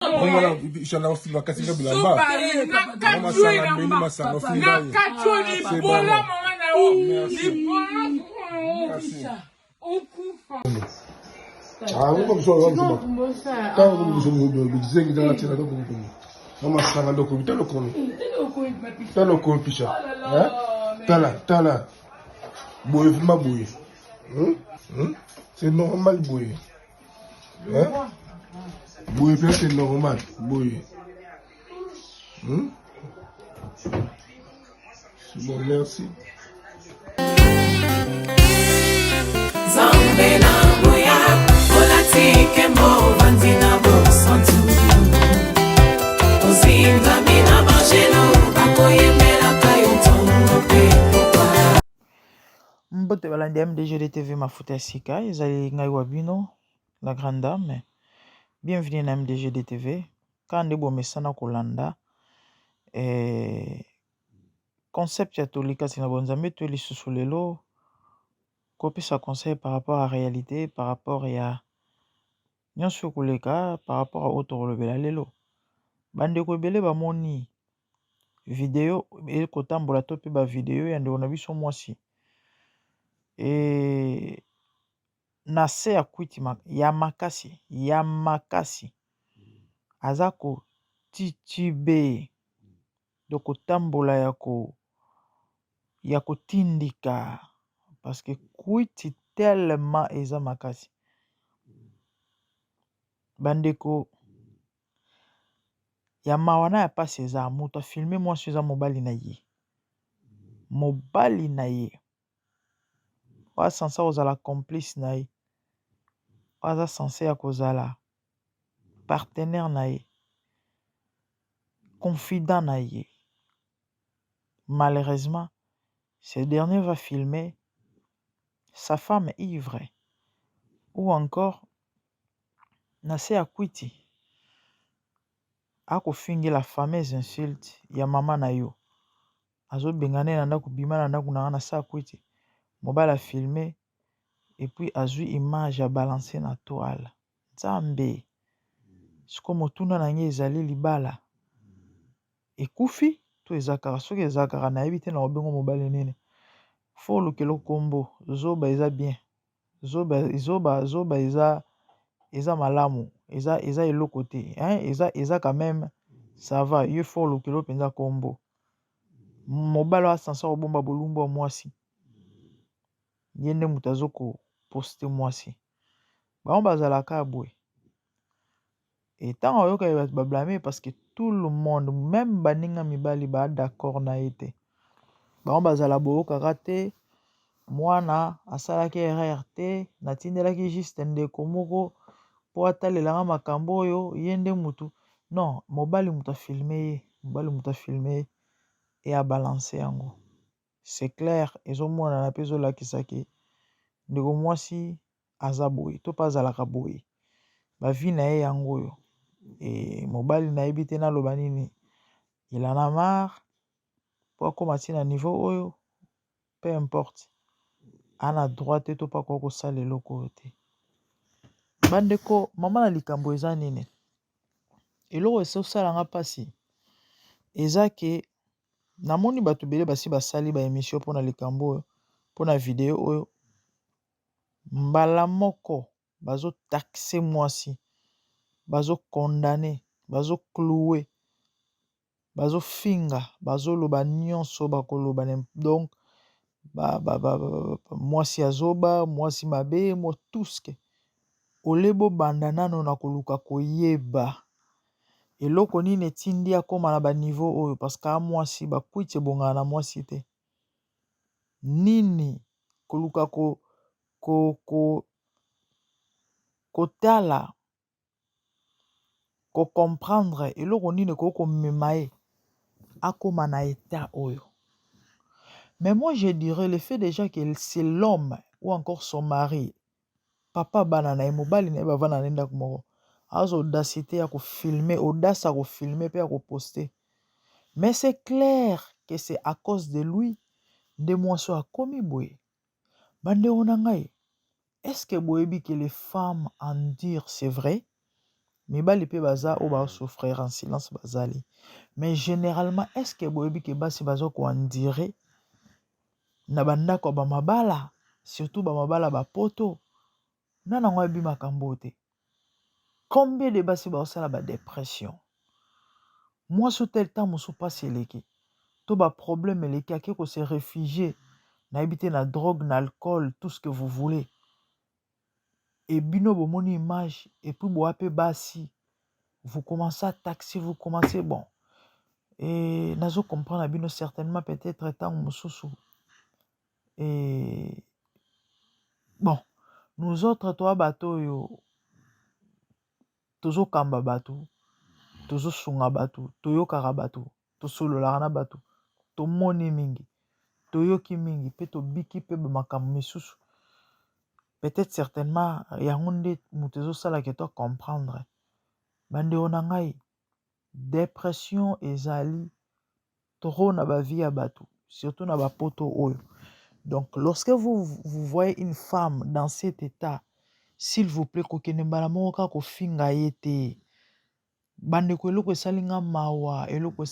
Ngomala ishana usiba kasinga bilamba. Mama sana mbeli masanga finga. C'est bon. Ah, ngomba kusoma ngomba. Tawo ngomba kusoma bizengi dala tena ndo ngomba. Mama sana ndo kubita ndo kono. Talo ko pisha. Tala. Boye fuma boye. C'est normal boye. Boye c'est normal boye. C'est bon, merci. Mbote balandi MDG TV Mafuta Sika, ezali ngai wabino, la grande dame. Bienvenue na MDG TV. Kande bomesana kolanda concept ya tolika sina bonzambe to lisusu lelo kopesa conseil par rapport à réalité, par rapport ya nyonso koleka, par rapport à auto lobela lelo. Bande ko ebele bamoni video ekotambola to pe ba video ya ndeko na biso mwasi. Na se ya kwiti ya makasi azako titibe de kotambola ya kotindika parce que kwiti tellement eza makasi. Bandeko ya mawana ya pasi eza moto afilme mwasi eza mobali na ye wa sansa kozala complice na ye, aza sanse ya kozala partenaire na ye, confident na ye. Malheureusement, ce dernier va filmer sa femme ivre ou encore na se ya kwiti akofingi la fameuse insulte ya mama na yo azobengane na ndako bima na ndako na wana sa kwiti mobile a filmé et puis azwi image ya balancer na toile. Nzambe siko motuna na nge ezali libala ekufi to ezakaka soki ezakaka na yebi te na obengo mobile nene fo lukelo kombo zoba eza bien zoba eza malamu eza eloko te eza quand même ça va ye fo lukelo penza kombo mobile wa sansa obomba bolumbu wa mwasi ye nde moto azoko poste mwasi bango bazalaka boye ntango oyoka bablame parce que tout le monde même baninga mibali ba d'accord na ye te bango bazala boyokaka te mwana asalaki erreur te natindelaki juste ndeko moko po atalelanga makambo oyo ye nde mutu non mobali moto afilme ye e abalance yango c'est clair ezomonana mpe ezolakisaki ndeko mwasi aza boye to mpe azalaka boye bavi na ye yango oyo mobali nayebi te naloba nini il en a marre po akóma ti na niveau oyo peu importe ana droit te to mpe akoki kosala eloko oyo te. Bandeko mama na likambo eza nini eloko ezosalanga mpasi eza ke namoni bato ebele basi basali ba émission mpona likambo oyo mpona video oyo mbala moko bazotaxe mwasi bazokondane bazokloue bazofinga bazoloba nyonso bakoloba donc mwasi azoba mwasi mabe motuske olebo banda nano na koluka koyeba eloko nini etindi akóma na baniveau oyo parce que mwasi bakwiti ebongana na mwasi te nini koluka kotala comprendre eloko nini koki komema ye akóma na état oyo. Mais moi je dirais le fait déjà que c'est l'homme ou encore son mari papa bana na ye mobali na ye bavanda na ndako moko aza audacité ya kofilme audace ya kofilme mpe ya koposte mais c'est clair que c'est à cause de lui nde mwasi oyo akómi boye. Bandeko na ngai est-ce que boyebi que les femmes endurent c'est vrai mibali pe baza o ba souffrir en silence bazali. Mais généralement est-ce que boyebi ke basi bazo ko andire na bandako ba mabala, surtout ba mabala ba poto, nana ngo yebi makambo te. Combien de basi ba osala ba dépression? Moi sous tel temps musu pasi eleki. To ba problème eleki ake ko se réfugier na habiter na drogue, na alcool, tout ce que vous voulez. Et bino bomoni image et puis boape basi. Vous commencez à taxer, vous commencez bon. Et nazo comprendre bino certainement peut-être tant mususu. Et bon, nous autres toi bato yo tozo kamba bato, tozo sunga bato, toyo kara bato, to solo la na bato, to moni mingi, toyoki mingi, pe to biki pe makambo misusu. Peut-être certainement yango nde mutezo sala ke to comprendre. Bande onangai dépression ezali trop na ba vie ya bato, surtout na ba poto oyo. Donc lorsque vous voyez une femme dans cet état, s'il vous plaît kokene mbala moko kaka kofinga ye te. Bandeko eloko esalinga mawa eloko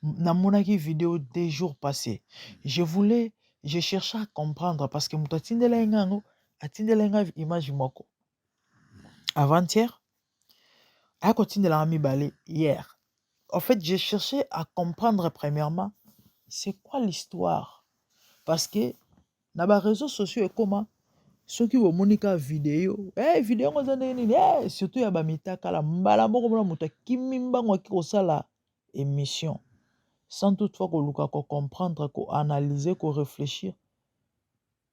namonaki vidéo 2 jours passés. Je cherchais à comprendre parce que muto atindela yango atindela image moko avant-hier ako tindela mibale hier. En fait, j'ai cherché à comprendre premièrement c'est quoi l'histoire parce que na ba réseaux sociaux et comment ceux qui vont monika vidéo vidéo ngoza nini surtout ya ba mitaka la mbala moko mona muta kimimbango ki kosala émission sans toutefois ko luka ko comprendre ko analyser ko réfléchir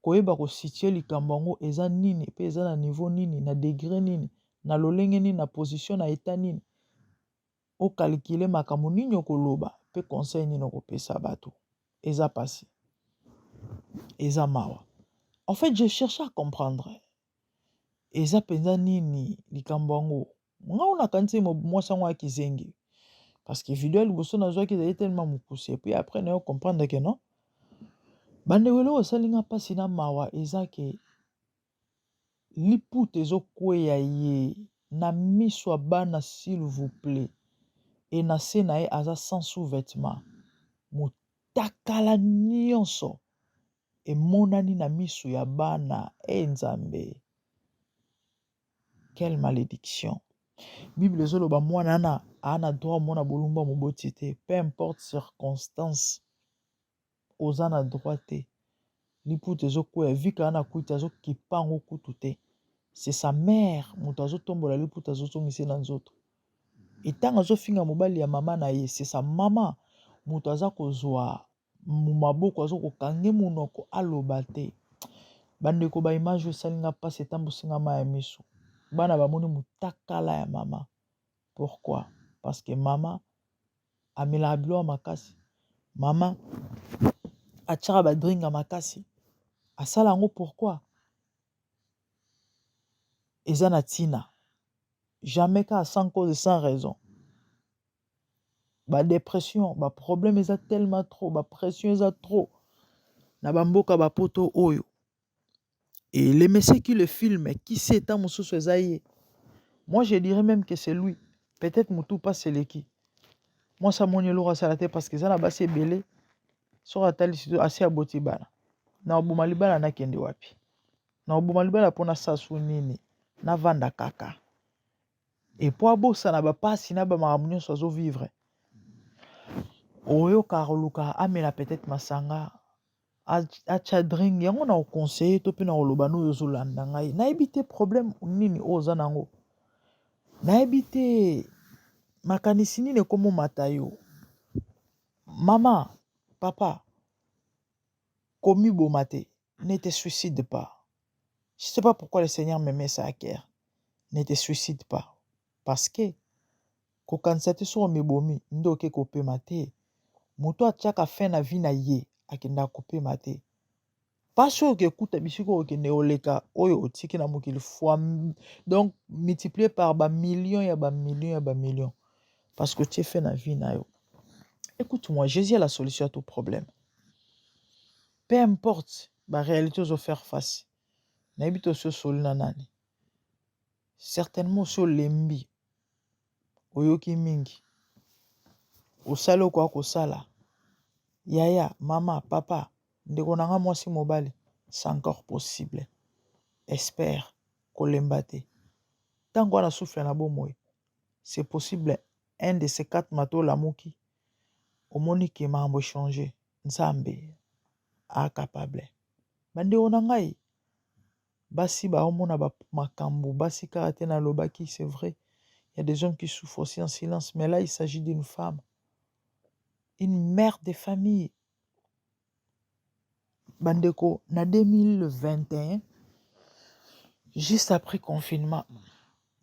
ko yeba ko situer likambo ngo eza nini pe eza na niveau nini na degré nini na lolenge nini na position na état nini o calculer makambo nini okoloba pe conseil nini okopesa bato eza passé eza mawa. En fait, je cherchais à comprendre. Eza penza nini likambo yango. Nga ona kanti moi sango akizengi. Parce que vidéo liboso na zo ki ezali tellement mukuse. Puis après na yo comprendre que non. Bande welo osalinga pasi na mawa eza ke liputa ezokweya ye na miso ya bana s'il vous plaît. Et na se na ye aza sans sous-vêtement. Mutakala nyonso. Emonani na miso ya bana nzambe. Quelle malédiction. Bible ezoloba mwana ana droit mona bolumba moboti te. Peu importe circonstance. Ozana droit te. Liputa ezokweya vika ana kuita ezokipango kutu te. C'est sa mère moto azotombola liputa azozongisa na nzoto. Etanga azofinga mobali ya mama na ye, c'est sa maman moto aza kozwa mumaboko azokokange munoko aloba te. Bandeko ba image esalinga pasi etambosinga ma ya miso. Bana bamoni mutakala ya mama. Pourquoi? Parce que mama amela bilo makasi. Mama atchara ba dringa makasi. Asala ngo pourquoi? Eza na tina. Jamais qu'à sans cause sans raison. Ba dépression, ba problème eza tellement trop, ba pression eza trop. Na bamboka ba poto oyo. Et le monsieur qui le filme, qui sait tant mususu ezaye. Moi je dirais même que c'est lui. Peut-être mutu pas c'est qui. Moi ça moni lora salate parce que ça na basi belé. So atali sido assez aboti bana. Na obuma libala na kende wapi. Na obuma libala pona sasu nini. Na vanda kaka. Et pour abosa na ba pasi na ba maramunyo so zo vivre. Oyo karoluka amela peut-être masanga. Achadring yango na conseiller to pe na oloba no yozolanda ngai. Na ebite problème nini oza nango. Na ebite makanisi nini komo matayo. Maman, papa, commis bomate, ne te suicide pas. Je ne sais pas pourquoi le Seigneur me met ça à cœur. Ne te suicide pas. Parce que, kokansate so mebomi, ndoke kope mate. Moto atchaka fin na vie na ye, akenda kope mate. Pas sûr que kuta bisiko okende oleka, oyo otiki na mokili fois. Donc, multiplié par ba millions, ya ba millions, ya ba millions. Parce que tu es fait na vie na yo. Écoute-moi, Jésus a la solution à tout problème. Peu importe la réalité aux faire face. N'habite au sol nanani. Certainement sur lembi. oyoki mingi osali okwa kosala yaya mama papa ndeko nanga mwasi mobali c'est encore possible espère kolemba te ntango wana souffle na bomoi c'est possible un de ces 4 mato lamuki omoni ke makambo changer nzambe capable bandeko na ngai basi baomona makambo basi kaka te nalobaki c'est vrai il y a des hommes qui souffrent aussi en silence mais là il s'agit d'une femme une mère de famille bandeko na 2021 juste après confinement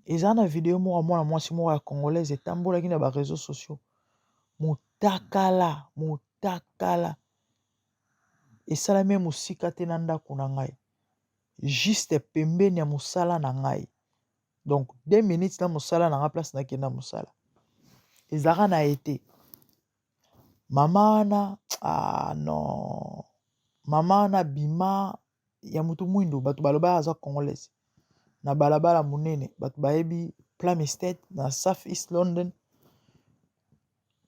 eza na video moko mwana mwasi moko ya congolaise etambolaki na bareseau sociaux motakala esalami mosika te na ndako na ngai juste pembeni ya mosala na ngai donc 2 minutes na mosala na ngai place nakenda mosala ezaka na ete mama wana non mama wana bima ya mutu mwindu bato baloba aza congolaise na balabala munene bato bayebi Plumstead na South East London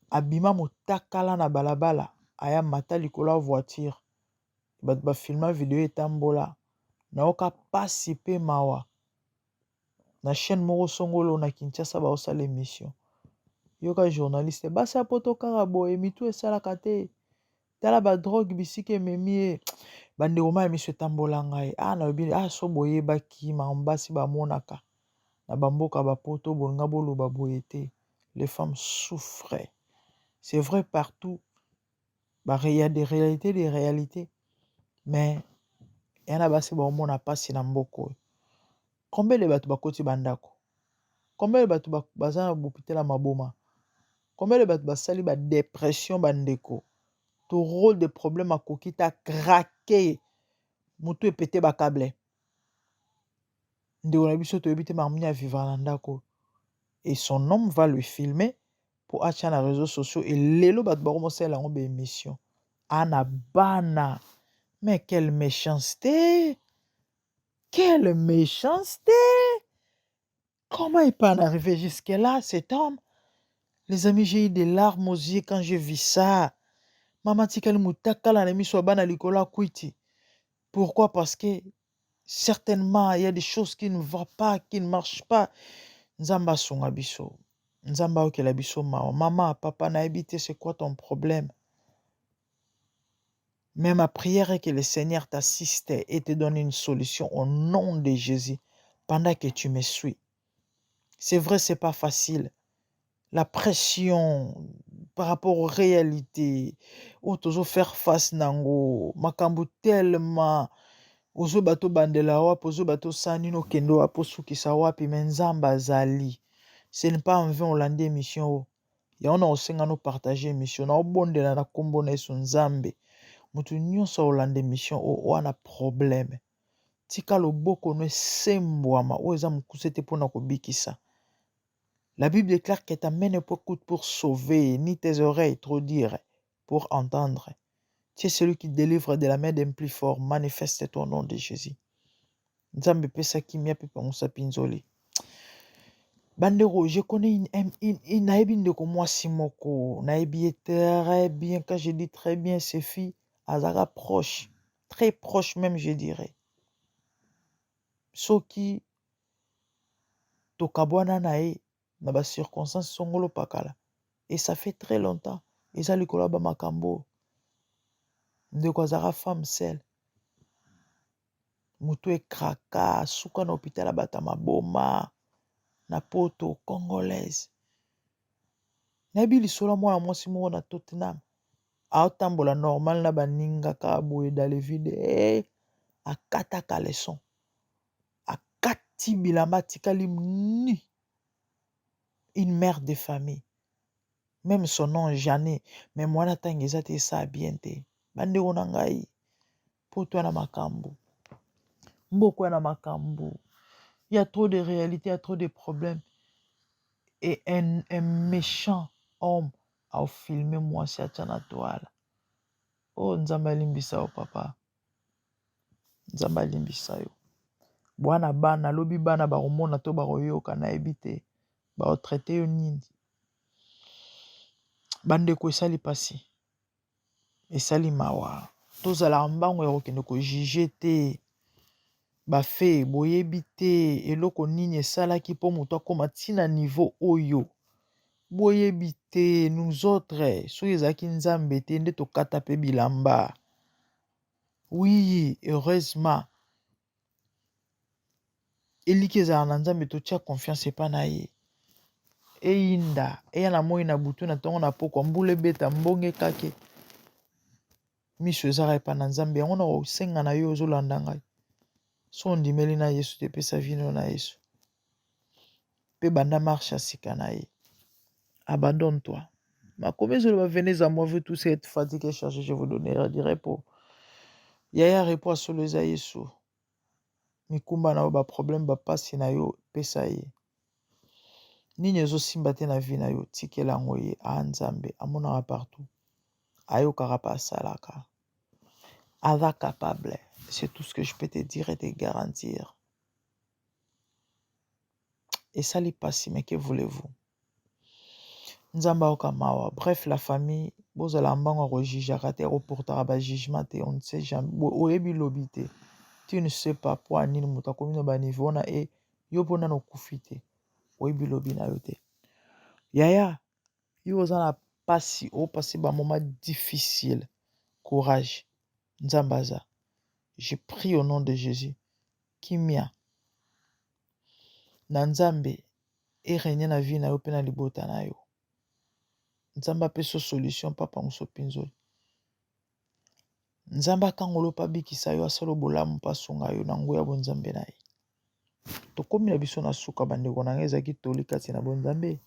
abima motakala na balabala aya mata likolo ya voiture bato bafilma video etambola naoka pasi pe mawa na chaîne moko songolo na Kinshasa baosala émission yoka journaliste basi apoto kaka boye mitu esalaka te tala badrogue bisika ememi ye bandeko ma émission etambola ngai nalobi so boyebaki makambo basi bamonaka na bamboka bapoto bolinga boloba boye te les femmes souffrent c'est vrai partout il y a des réalités mais yana basi baomona pasi na mboko combien de bato bakoti bandako combien de bato baza na bopitela maboma combien de bato basali dépression bandeko to rôle de problème akoki ta craqué moto epete bakable ndeko na biso toyebi te makambo ya vivre na ndako et son homme va le filmer pour acha na réseaux sociaux et lelo bato bakomosala yango bémission ana bana mais quelle méchanceté comment il peut en arriver jusque là cet homme les amis j'ai eu des larmes aux yeux quand j'ai vu ça mama tikali mutakala na miso bana likolo kwiti pourquoi parce que certainement il y a des choses qui ne vont pas qui ne marchent pas nzamba songa biso nzamba okela biso maman papa na habité c'est quoi ton problème mais ma prière est que le Seigneur t'assiste et te donne une solution au nom de Jésus pendant que tu me suis. C'est vrai, c'est pas facile. La pression par rapport aux réalités, toujours faire face nango, makambo tellement, ozo bato bandela wapi, ozo bato sani no kendo wapo suki sa wapi, menzamba zali. Ce n'est pas en vain Hollande émission. Ya on a osenga no partager émission, na obondela na kombo na Yesu nzambe. Mutu nyonso Hollande mission wana problème tika loboko no sembwama o eza mukuse te pona kobikisa. La Bible déclare que ta main ne peut coûter pour sauver ni tes oreilles trop dire pour entendre. Tu es celui qui délivre de la main d'un plus fort, manifeste ton nom de Jésus. Nzambe pesa kimia pe pangusa pinzoli. Bandero, je connais une naebi ndeko mwasi moko, naebi très bien, quand je dis très bien, ces filles azara proche, très proche même je dirais. Soki tokabwana nae na ba circonstances songolo pakala et ça fait très longtemps eza likolo ba makambo ndeko azara femme seule mutu ekraka suka na hôpital bata maboma na poto congolaise nayebi lisolo mwana mwasi moko na Tottenham aotambola normal na baninga ka boye dans les vides akataka leson akati bilamba tikali ni une mère de famille même son nom Jeanne mais mwana tangi ezate esa bien te bandeko na ngai poto na makambo mboko na makambo il y a trop de réalités, il y a trop de problèmes et un méchant homme a filmé moi c'est na toile. Oh nzamba limbisa o papa nzamba limbisa yo bwana bana lobi bana bakomona to bakoyoka na ebite baotraite yo nini. Bandeko esali pasi, esali mawa, tozala mbango ya kokende kojuge te, bafe boyebi te eloko nini esalaki mpo moto akoma ntina niveau oyo. Boyebi te, nous autres soki ezalaki nzambe te nde tokata mpe bilamba. Oui, heureusement eliki ezala na nzambe totia confiance epa na ye. Eyinda eya na moi na butu na ntongo na pokwa mbula ebeta mbonge kake miso ezaka epa na nzambe yango na kosenga na yo ozolanda ngai. So ondimeli na Yesu te epesa vino na Yesu mpe banda marche ya sika na ye. Abandonne-toi. Makomi ezoloba venez à moi vous tous êtes fatigués et chargés, je vous donnerai du repos. Yaya repos solo eza Yesu. Mikumba na yo ba problème ba pasi na yo pesa ye. Nini ezosimba te na vie na yo tikela yango ye a Nzambe amonaka partout. Ayokaka pa asalaka. Aza capable. C'est tout ce que je peux te dire et te garantir. Et ça li passe, mais que voulez-vous? Nzamba okamawa. Bref, la famille, bozala mbango rojijaka te reportera ba jugement te, on ne sait jamais. Oyebi lobi te. Tu ne sais pas po anini muta komino ba niveau na e yo pona no kufite. Oyebi lobi na yo te. Yaya, yo ozana pasi o passer ba moment difficile. Courage. Nzambaza. Je prie au nom de Jésus. Kimia. Na Nzambe e régner na vie na yo pe na libota na yo. Nzamba peso solution papa nguso pinzoli. Nzamba kangolo pa bikisa yo asalo bolamu pasunga yo na nguya bonzambe na ye. Tokomi na biso na suka bandeko na ngeza ki toli kati na bonzambe.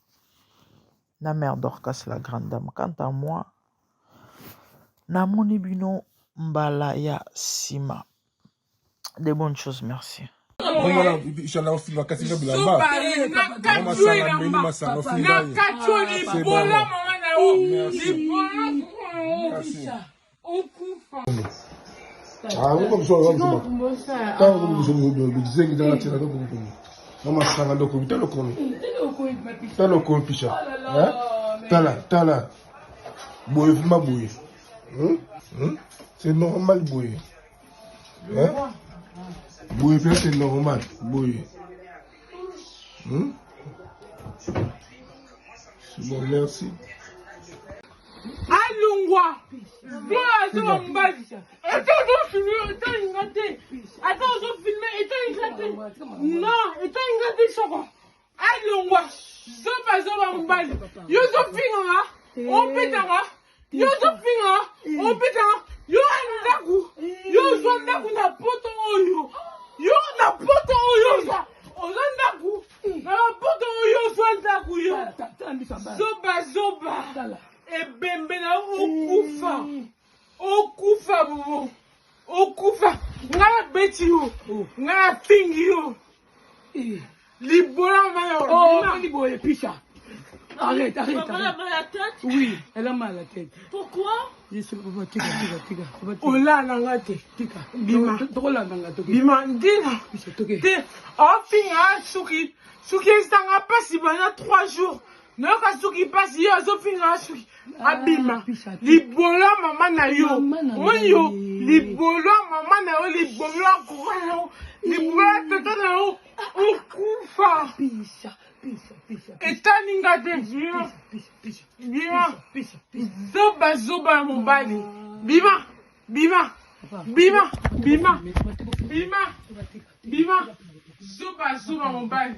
Na mère Dorcas la grande dame. Quant à moi, na moni bino mbala ya sima. De bonnes choses, merci. Voilà, Inch'Allah, on filme kasi nga bilamba. Mama sanga meni masanga on filme nga. C'est bon. Merci. Ah, on comme ça, on comme ça. Quand on me disait que dans la tira donc mama sanga donc tu le connais. Tu le connais picha. Hein? Tala. Boye ma boye. C'est normal boye. Hein? Boye faire c'est normal, boye. C'est bon, merci. Alungwa. Attends, je filme, attends, je filme, non, attends, Alungwa. Zoba mbali. Yozo finga, on pétanga. Yozo finga, on pétanga. Yo andaku na poto oyo. Yo na poto oyo za. Ozandaku. Na poto oyo zandaku yo. Zoba. Ebembe na okufa bobo. Okufa. Ngala beti yo. Ngala fingi yo. Libola mayo. Oh, libola picha. Arrête. Elle a mal à la tête? Oui, elle a mal à la tête. Pourquoi? Je sais pas, tika. Ola nangate. Tika. Bima. Tokola nangate. Bima, ndina. Te, ofinga suki. Suki estanga pasi bana 3 jours. Noka suki pasi yo azofinga suki. Abima. Libola mama na yo. Oyo. Libola mama na yo. Libola koufa na yo. Libola tata na yo. Okufa. Etaningate. Bima. Zoba mobali. Bima. Zoba mobali.